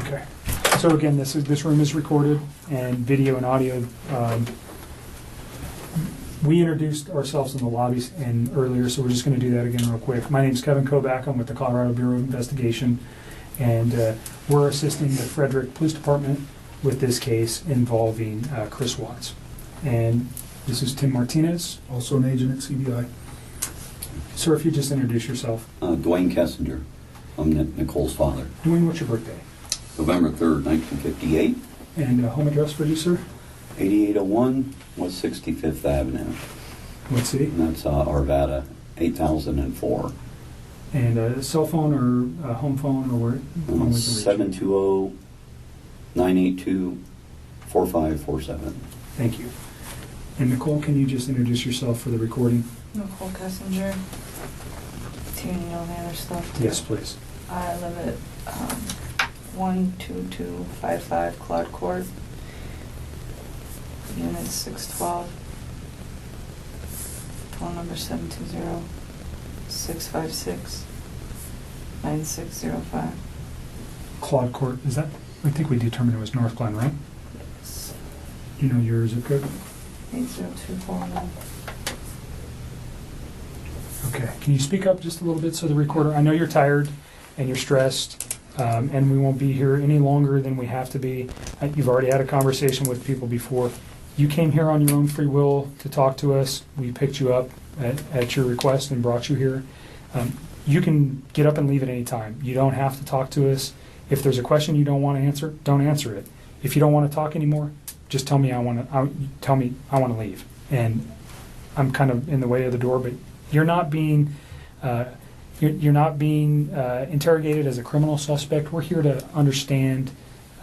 Okay. So again, this room is recorded and video and audio. We introduced ourselves in the lobbies and earlier, so we're just going to do that again real quick. My name is Kevin Kovac. I'm with the Colorado Bureau of Investigation, and we're assisting the Frederick Police Department with this case involving Chris Watts. And this is Tim Martinez, also an agent at CBI. Sir, if you just introduce yourself. Dwayne Kessinger. I'm Nicole's father. Dwayne, what's your birthday? November 3rd, 1958. And home address for you, sir? 8801 West 65th Avenue. What city? And that's Arvada, 8004. And a cell phone or a home phone, or where? 720-982-4547. Thank you. And Nicole, can you just introduce yourself for the recording? Nichol Kessinger. Do you know the other stuff too? Yes, please. I live at 12255 Claude Court, Unit 612, phone number 720-656-9605. Claude Court, is that? I think we determined it was North Glen, right? Yes. You know your zip code? 80249. Okay. Can you speak up just a little bit so the recorder? I know you're tired and you're stressed, and we won't be here any longer than we have to be. You've already had a conversation with people before. You came here on your own free will to talk to us. We picked you up at your request and brought you here. You can get up and leave at any time. You don't have to talk to us. If there's a question you don't want to answer, don't answer it. If you don't want to talk anymore, just tell me I want to leave. And I'm kind of in the way of the door, but you're not being interrogated as a criminal suspect. We're here to understand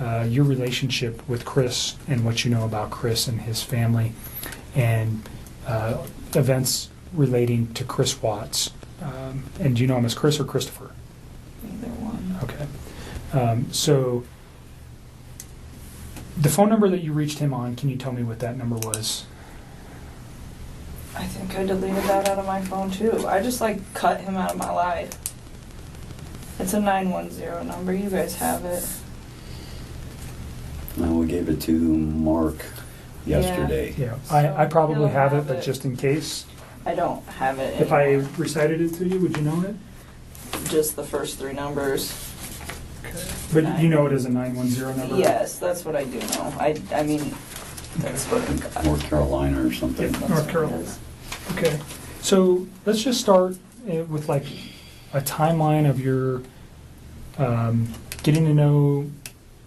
your relationship with Chris and what you know about Chris and his family, and events relating to Chris Watts. And do you know him as Chris or Christopher? Either one. Okay. So the phone number that you reached him on, can you tell me what that number was? I think I deleted that out of my phone too. I just cut him out of my life. It's a 910 number. You guys have it. We gave it to Mark yesterday. Yeah, I probably You'll have it, have but it. just in case. I don't have it If I anymore. recited it to you, would you know it? Just the first three numbers. But you know it as a 910 number? Yes, that's what I do know. I mean, that's what I got. North Carolina or something. Yeah. That's North what it Carolina. is. Okay. So let's just start with a timeline of your getting to know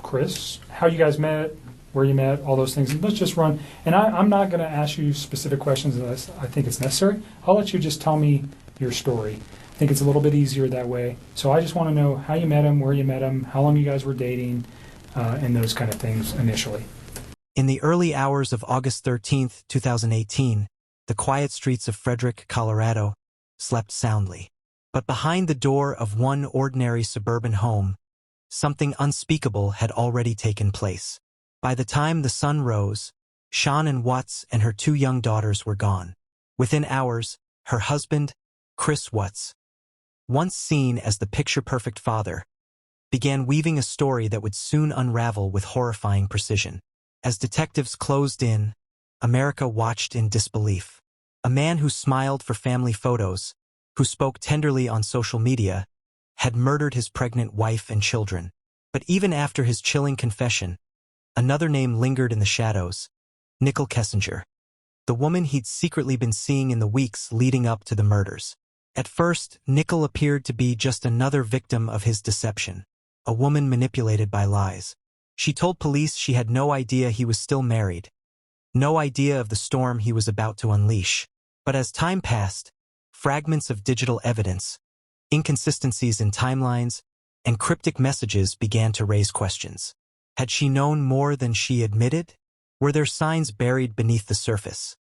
Chris, how you guys met, where you met, all those things. And let's just run. And I'm not going to ask you specific questions unless I think it's necessary. I'll let you just tell me your story. I think it's a little bit easier that way. So I just want to know how you met him, where you met him, how long you guys were dating, and those kind of things initially. In the early hours of August 13, 2018, the quiet streets of Frederick, Colorado, slept soundly. But behind the door of one ordinary suburban home, something unspeakable had already taken place. By the time the sun rose, Shanann Watts and her two young daughters were gone. Within hours, her husband, Chris Watts, once seen as the picture-perfect father, began weaving a story that would soon unravel with horrifying precision. As detectives closed in, America watched in disbelief. A man who smiled for family photos, who spoke tenderly on social media, had murdered his pregnant wife and children. But even after his chilling confession, another name lingered in the shadows: Nichol Kessinger, the woman he'd secretly been seeing in the weeks leading up to the murders. At first, Nichol appeared to be just another victim of his deception, a woman manipulated by lies. She told police she had no idea he was still married, no idea of the storm he was about to unleash. But as time passed, fragments of digital evidence, inconsistencies in timelines, and cryptic messages began to raise questions. Had she known more than she admitted? Were there signs buried beneath the surface?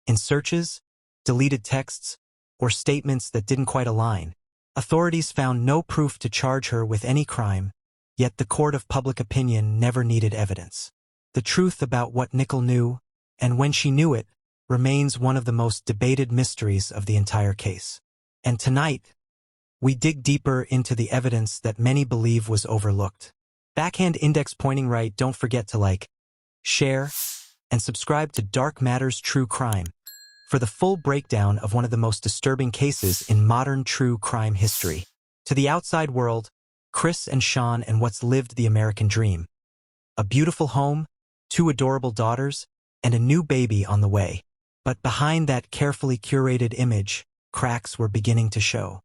In searches, deleted texts, or statements that didn't quite align, authorities found no proof to charge her with any crime, yet the court of public opinion never needed evidence. The truth about what Nichol knew, and when she knew it, remains one of the most debated mysteries of the entire case. And tonight, we dig deeper into the evidence that many believe was overlooked. Backhand index pointing right. Don't forget to like, share, and subscribe to Dark Matters True Crime for the full breakdown of one of the most disturbing cases in modern true crime history. To the outside world, Chris and Sean and what's lived the American dream. A beautiful home, 2 adorable daughters, and a new baby on the way. But behind that carefully curated image, cracks were beginning to show.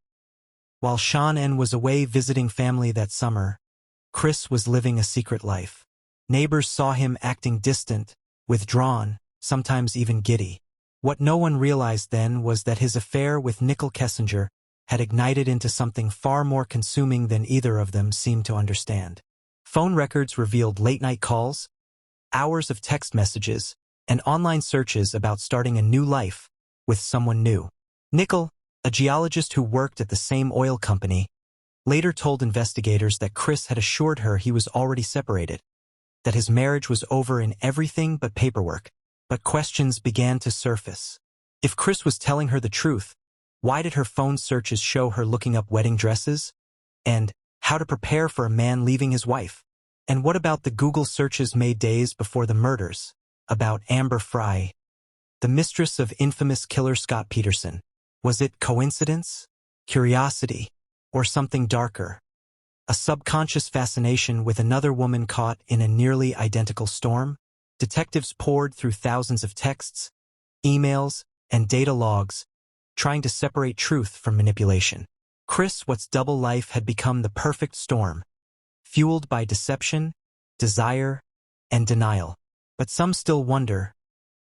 While Shanann was away visiting family that summer, Chris was living a secret life. Neighbors saw him acting distant, withdrawn, sometimes even giddy. What no one realized then was that his affair with Nichol Kessinger had ignited into something far more consuming than either of them seemed to understand. Phone records revealed late-night calls, hours of text messages, and online searches about starting a new life with someone new. Nichol, a geologist who worked at the same oil company, later told investigators that Chris had assured her he was already separated, that his marriage was over in everything but paperwork. But questions began to surface. If Chris was telling her the truth, why did her phone searches show her looking up wedding dresses? And how to prepare for a man leaving his wife? And what about the Google searches made days before the murders? About Amber Fry, the mistress of infamous killer Scott Peterson. Was it coincidence, curiosity, or something darker? A subconscious fascination with another woman caught in a nearly identical storm? Detectives poured through thousands of texts, emails, and data logs, trying to separate truth from manipulation. What's double life had become the perfect storm, fueled by deception, desire, and denial. But some still wonder,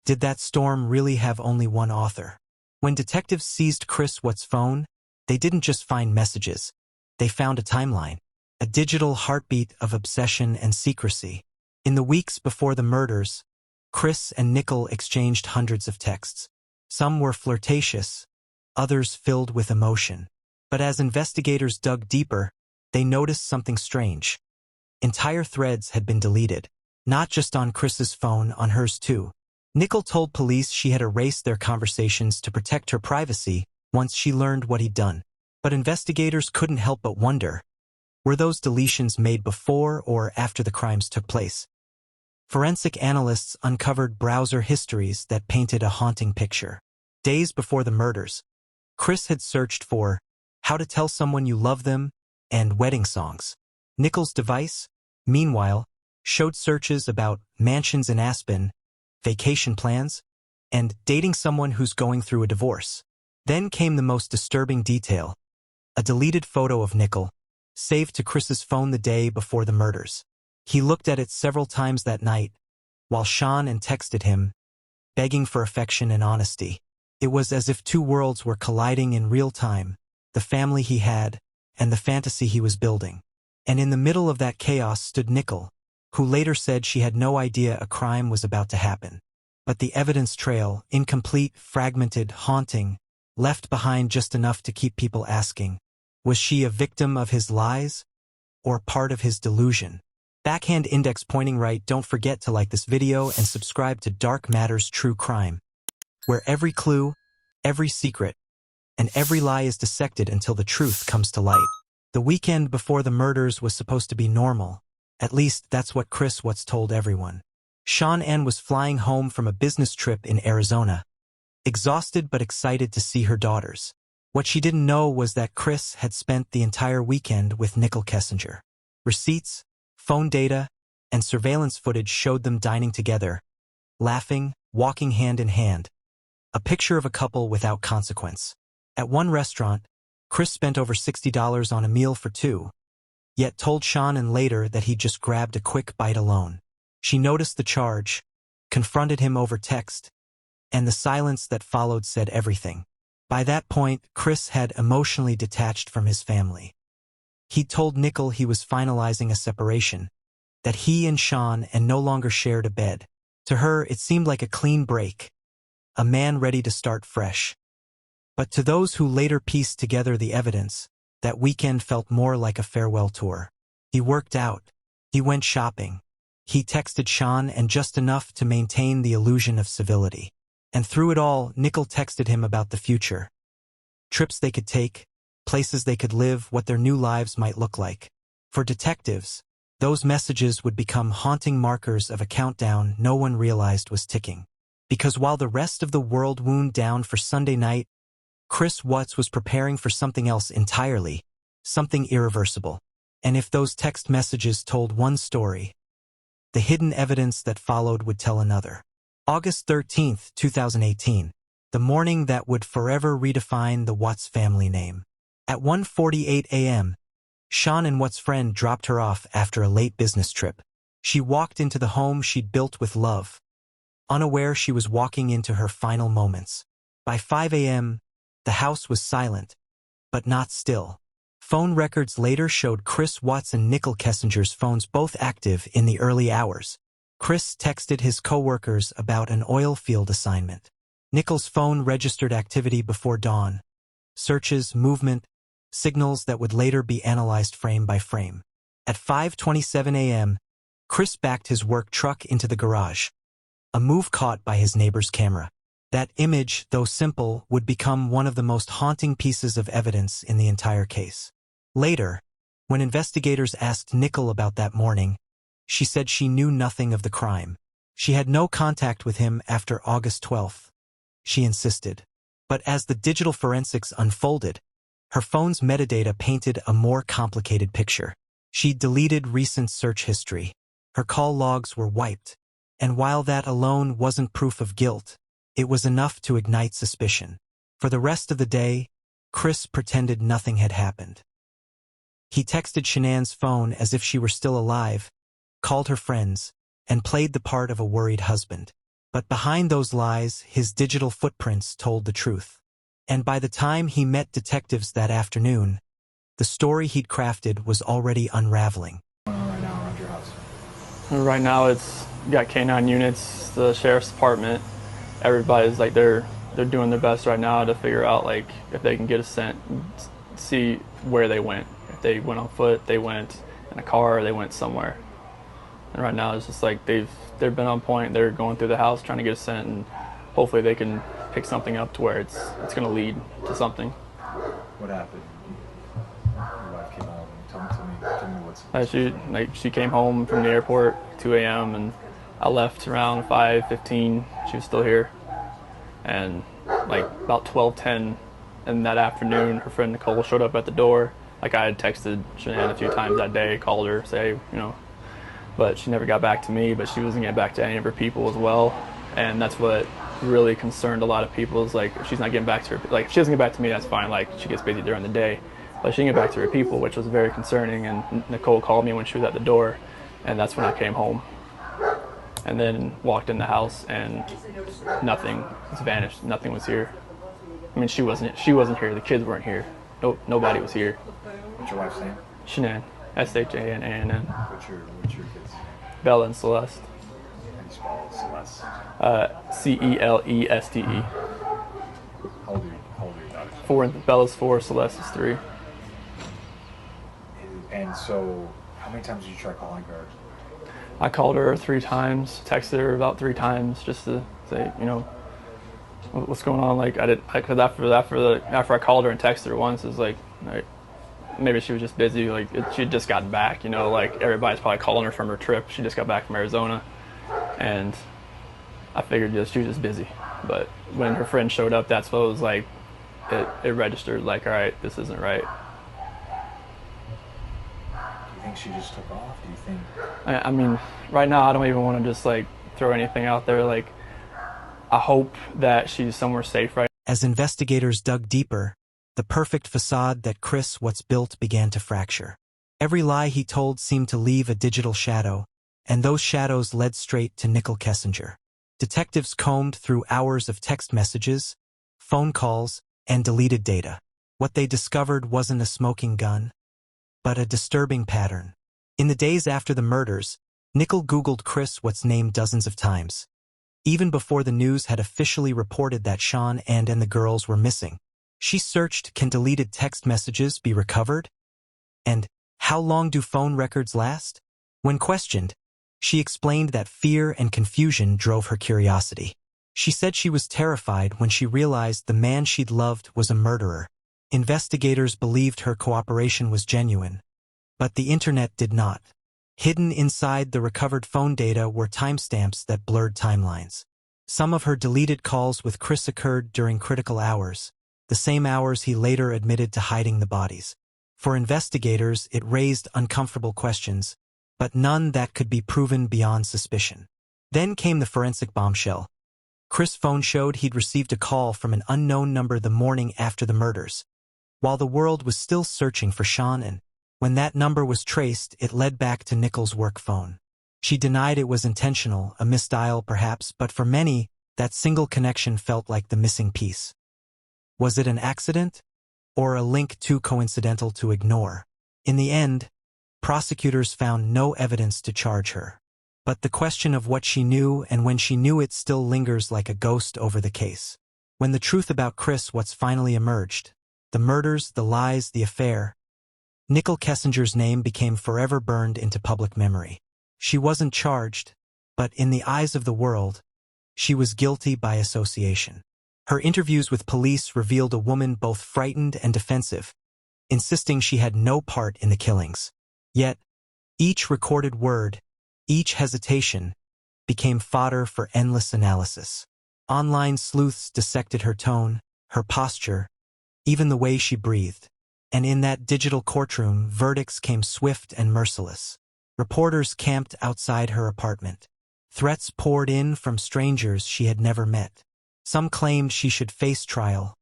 did that storm really have only one author? When detectives seized What's phone, they didn't just find messages. They found a timeline, a digital heartbeat of obsession and secrecy. In the weeks before the murders, Chris and Nichol exchanged hundreds of texts. Some were flirtatious, others filled with emotion. But as investigators dug deeper, they noticed something strange. Entire threads had been deleted, not just on Chris's phone, on hers too. Nichol told police she had erased their conversations to protect her privacy once she learned what he'd done. But investigators couldn't help but wonder, were those deletions made before or after the crimes took place? Forensic analysts uncovered browser histories that painted a haunting picture. Days before the murders, Chris had searched for how to tell someone you love them and wedding songs. Nichol's device, meanwhile, showed searches about mansions in Aspen, vacation plans, and dating someone who's going through a divorce. Then came the most disturbing detail, a deleted photo of Nichol, saved to Chris's phone the day before the murders. He looked at it several times that night, while Shanann texted him, begging for affection and honesty. It was as if 2 worlds were colliding in real time, the family he had, and the fantasy he was building. And in the middle of that chaos stood Nichol, who later said she had no idea a crime was about to happen. But the evidence trail, incomplete, fragmented, haunting, left behind just enough to keep people asking, was she a victim of his lies, or part of his delusion? Backhand index pointing right. Don't forget to like this video and subscribe to Dark Matters True Crime, where every clue, every secret, and every lie is dissected until the truth comes to light. The weekend before the murders was supposed to be normal. At least that's what What's told everyone. Shanann was flying home from a business trip in Arizona, exhausted but excited to see her daughters. What she didn't know was that Chris had spent the entire weekend with Nichol Kessinger. Receipts, phone data, and surveillance footage showed them dining together, laughing, walking hand in hand. A picture of a couple without consequence. At one restaurant, Chris spent over $60 on a meal for 2, yet told Shanann later that he just grabbed a quick bite alone. She noticed the charge, confronted him over text, and the silence that followed said everything. By that point, Chris had emotionally detached from his family. He'd told Nichol he was finalizing a separation, that he and Shanann no longer shared a bed. To her, it seemed like a clean break, a man ready to start fresh. But to those who later pieced together the evidence, that weekend felt more like a farewell tour. He worked out. He went shopping. He texted Shanann just enough to maintain the illusion of civility. And through it all, Nichol texted him about the future. Trips they could take, places they could live, what their new lives might look like. For detectives, Those messages would become haunting markers of a countdown no one realized was ticking. Because while the rest of the world wound down for Sunday night, Chris Watts was preparing for something else entirely, something irreversible. And if those text messages told one story, the hidden evidence that followed would tell another. August 13, 2018, the morning that would forever redefine the Watts family name. At 1:48 a.m., Shanann Watts' friend dropped her off after a late business trip. She walked into the home she'd built with love, unaware she was walking into her final moments. By 5 a.m., the house was silent, but not still. Phone records later showed Chris Watts and Nichol Kessinger's phones both active in the early hours. Chris texted his coworkers about an oil field assignment. Nichol's phone registered activity before dawn. Searches, movement, signals that would later be analyzed frame by frame. At 5:27 a.m., Chris backed his work truck into the garage, a move caught by his neighbor's camera. That image, though simple, would become one of the most haunting pieces of evidence in the entire case. Later, when investigators asked Nichol about that morning, she said she knew nothing of the crime. She had no contact with him after August 12th. She insisted. But as the digital forensics unfolded, her phone's metadata painted a more complicated picture. She'd deleted recent search history. Her call logs were wiped. And while that alone wasn't proof of guilt, it was enough to ignite suspicion. For the rest of the day, Chris pretended nothing had happened. He texted Shanann's phone as if she were still alive, called her friends, and played the part of a worried husband. But behind those lies, his digital footprints told the truth. And by the time he met detectives that afternoon, the story he'd crafted was already unraveling. Right now around your house? Right now it's you got K9 units, the sheriff's department. Everybody's like they're doing their best right now to figure out like if they can get a scent, see where they went. If they went on foot, they went in a car, or they went somewhere. And right now it's just like they've been on point. They're going through the house trying to get a scent, and hopefully they can pick something up to where it's going to lead to something. What happened? Your wife came home. Tell me what's. She came home from the airport 2 a.m. and I left around 5:15. She was still here, and like about 12:10 in that afternoon, her friend Nicole showed up at the door. Like I had texted Shanann a few times that day, called her, say but she never got back to me. But she wasn't getting back to any of her people as well, and that's what really concerned a lot of people. Is like if she's not getting back to her, like if she doesn't get back to me, that's fine. Like she gets busy during the day, but she didn't get back to her people, which was very concerning. And Nicole called me when she was at the door, and that's when I came home. And then walked in the house, and nothing was vanished. Nothing was here. I mean, she wasn't here. The kids weren't here. Nobody was here. What's your wife's name? Shanann, Shanann. What's your kids? Bella and Celeste. How do you spell Celeste? Celeste. How old are your daughters? 4. Bella's 4. Celeste is 3. And so, how many times did you try calling her? I called her 3 times, texted her about 3 times, just to say, what's going on. Like because after I called her and texted her once, it's like maybe she was just busy. Like she had just gotten back. Like everybody's probably calling her from her trip. She just got back from Arizona, and I figured she was just busy. But when her friend showed up, that's what it was like. It registered like, all right, this isn't right. Do you think she just took off? Do you think? I mean, right now I don't even want to just like throw anything out there. Like I hope that she's somewhere safe right now. As investigators dug deeper, the perfect facade that Chris Watts built began to fracture. Every lie he told seemed to leave a digital shadow, and those shadows led straight to Nichol Kessinger. Detectives combed through hours of text messages, phone calls, and deleted data. What they discovered wasn't a smoking gun, but a disturbing pattern. In the days after the murders, Nichol Googled Chris Watts' name dozens of times. Even before the news had officially reported that Shanann and the girls were missing, she searched, can deleted text messages be recovered? And how long do phone records last? When questioned, she explained that fear and confusion drove her curiosity. She said she was terrified when she realized the man she'd loved was a murderer. Investigators believed her cooperation was genuine, but the internet did not. Hidden inside the recovered phone data were timestamps that blurred timelines. Some of her deleted calls with Chris occurred during critical hours, the same hours he later admitted to hiding the bodies. For investigators, it raised uncomfortable questions, but none that could be proven beyond suspicion. Then came the forensic bombshell. Chris' phone showed he'd received a call from an unknown number the morning after the murders, while the world was still searching for Shanann. When that number was traced, it led back to Nichol's work phone. She denied it was intentional, a misdial perhaps, but for many, that single connection felt like the missing piece. Was it an accident? Or a link too coincidental to ignore? In the end, prosecutors found no evidence to charge her. But the question of what she knew and when she knew it still lingers like a ghost over the case. When the truth about Chris Watts finally emerged, the murders, the lies, the affair, Nichol Kessinger's name became forever burned into public memory. She wasn't charged, but in the eyes of the world, she was guilty by association. Her interviews with police revealed a woman both frightened and defensive, insisting she had no part in the killings. Yet, each recorded word, each hesitation, became fodder for endless analysis. Online sleuths dissected her tone, her posture, even the way she breathed. And in that digital courtroom, verdicts came swift and merciless. Reporters camped outside her apartment. Threats poured in from strangers she had never met. Some claimed she should face trial.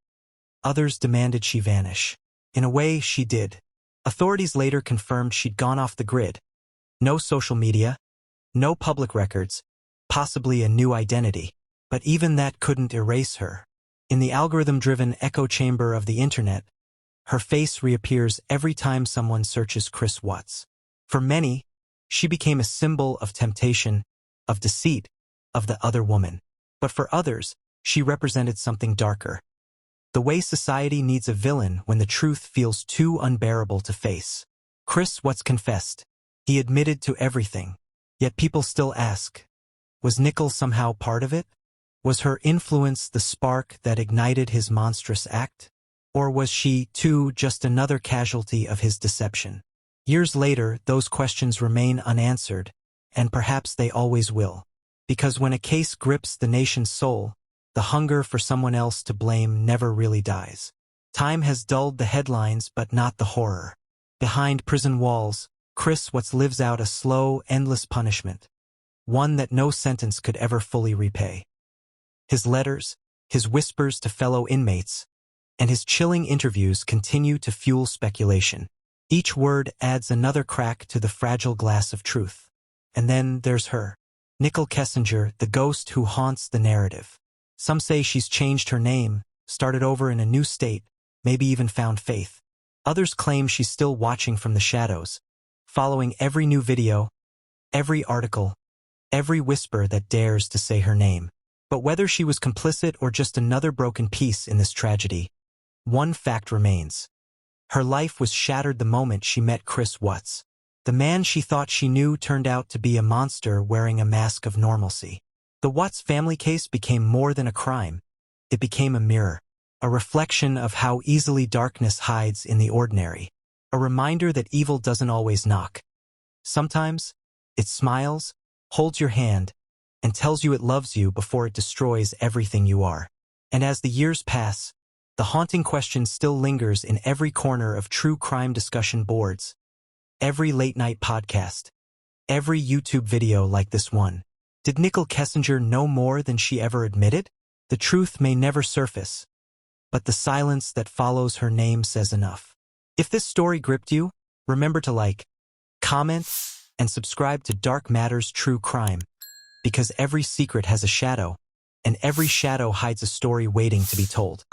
Others demanded she vanish. In a way, she did. Authorities later confirmed she'd gone off the grid. No social media, no public records, possibly a new identity. But even that couldn't erase her. In the algorithm-driven echo chamber of the internet, her face reappears every time someone searches Chris Watts. For many, she became a symbol of temptation, of deceit, of the other woman. But for others, she represented something darker. The way society needs a villain when the truth feels too unbearable to face. Chris Watts confessed. He admitted to everything. Yet people still ask, was Nichol somehow part of it? Was her influence the spark that ignited his monstrous act? Or was she, too, just another casualty of his deception? Years later, those questions remain unanswered, and perhaps they always will. Because when a case grips the nation's soul, the hunger for someone else to blame never really dies. Time has dulled the headlines but not the horror. Behind prison walls, Chris Watts lives out a slow, endless punishment, one that no sentence could ever fully repay. His letters, his whispers to fellow inmates, and his chilling interviews continue to fuel speculation. Each word adds another crack to the fragile glass of truth. And then there's her, Nichol Kessinger, the ghost who haunts the narrative. Some say she's changed her name, started over in a new state, maybe even found faith. Others claim she's still watching from the shadows, following every new video, every article, every whisper that dares to say her name. But whether she was complicit or just another broken piece in this tragedy, one fact remains. Her life was shattered the moment she met Chris Watts. The man she thought she knew turned out to be a monster wearing a mask of normalcy. The Watts family case became more than a crime. It became a mirror, a reflection of how easily darkness hides in the ordinary, a reminder that evil doesn't always knock. Sometimes, it smiles, holds your hand, and tells you it loves you before it destroys everything you are. And as the years pass, the haunting question still lingers in every corner of true crime discussion boards, every late-night podcast, every YouTube video like this one. Did Nichol Kessinger know more than she ever admitted? The truth may never surface, but the silence that follows her name says enough. If this story gripped you, remember to like, comment, and subscribe to Dark Matters True Crime, because every secret has a shadow, and every shadow hides a story waiting to be told.